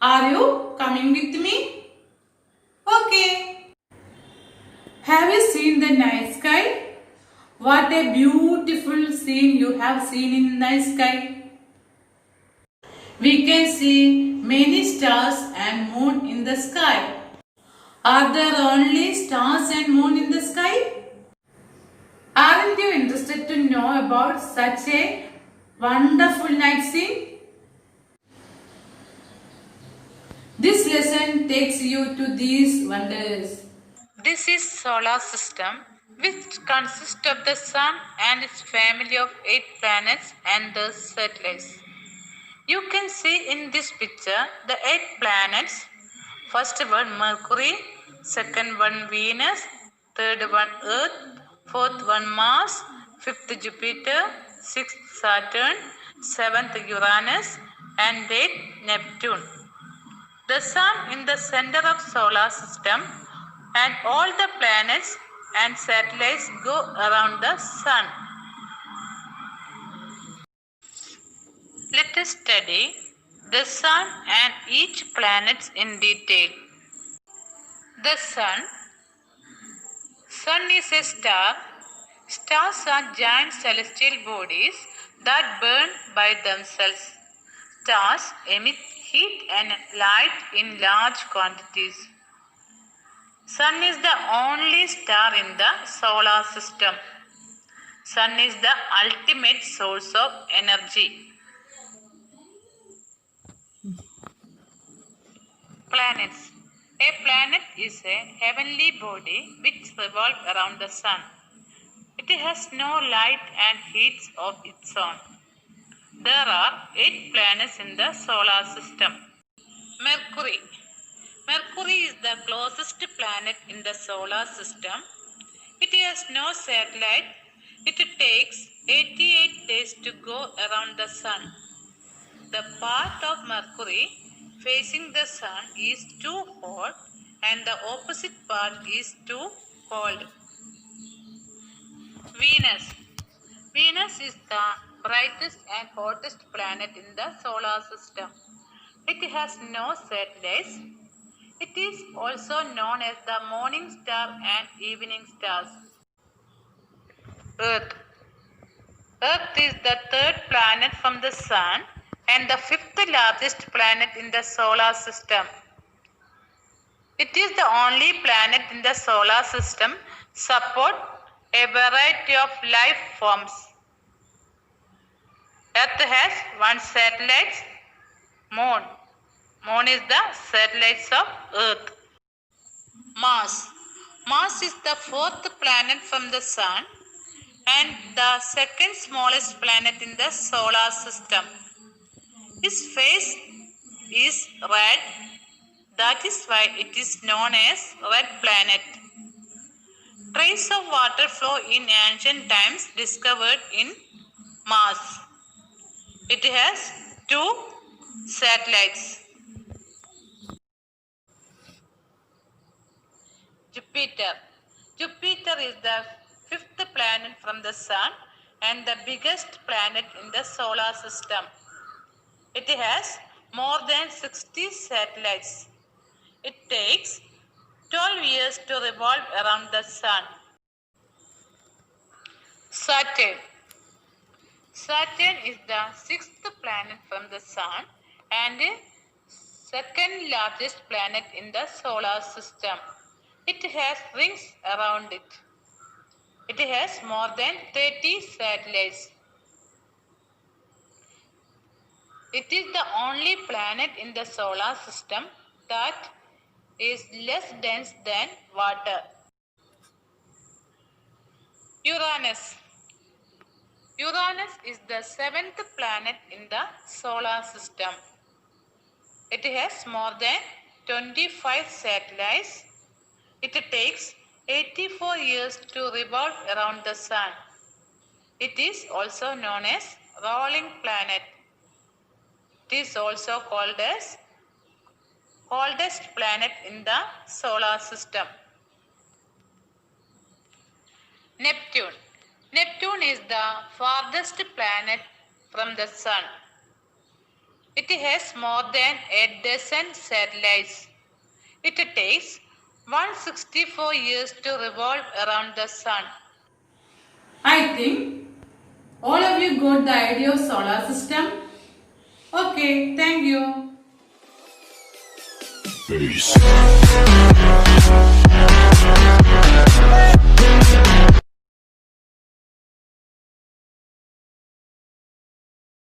Are you coming with me? Okay. Have you seen the night sky? What a beautiful scene you have seen in the night sky. We can see many stars and moon in the sky. Are there only stars and moon in the sky? Aren't you interested to know about such a wonderful night scene? This lesson takes you to these wonders. This is solar system which consists of the sun and its family of 8 planets and the satellites. You can see in this picture the 8 planets. First one Mercury, second one Venus, third one Earth, fourth one Mars, fifth Jupiter, sixth Saturn, seventh Uranus and eighth Neptune. The sun in the center of solar system and all the planets and satellites go around the sun. Let us study the sun and each planet in detail. The sun. Sun is a star. Stars are giant celestial bodies that burn by themselves. Stars emit heat and light in large quantities. Sun is the only star in the solar system. Sun is the ultimate source of energy. Planets. A planet is a heavenly body which revolves around the sun. It has no light and heat of its own. There are 8 planets in the solar system. Mercury. Mercury is the closest planet in the solar system. It has no satellite. It takes 88 days to go around the sun. The part of Mercury facing the sun is too hot and the opposite part is too cold. Venus. Venus is the brightest and hottest planet in the solar system. It has no satellites. It is also known as the morning star and evening stars. Earth. Earth is the third planet from the sun and the fifth largest planet in the solar system. It is the only planet in the solar system support a variety of life forms. Earth has one satellite, Moon. Moon is the satellites of Earth. Mars. Mars is the fourth planet from the sun and the second smallest planet in the solar system. Its face is red. That is why it is known as red planet. Traces of water flow in ancient times discovered in Mars. It has 2 satellites. Jupiter. Jupiter is the fifth planet from the sun and the biggest planet in the solar system. It has more than 60 satellites. It takes 12 years to revolve around the sun. Saturn. Saturn is the sixth planet from the sun and second largest planet in the solar system. It has rings around it. It has more than 30 satellites. It is the only planet in the solar system that is less dense than water. Uranus. Uranus is the 7th planet in the solar system. It has more than 25 satellites. It takes 84 years to revolve around the sun. It is also known as rolling planet. It is also called as coldest planet in the solar system. Neptune. Neptune is the farthest planet from the sun. It has more than a dozen satellites. It takes 164 years to revolve around the sun. I think all of you got the idea of solar system. Okay, thank you. Peace.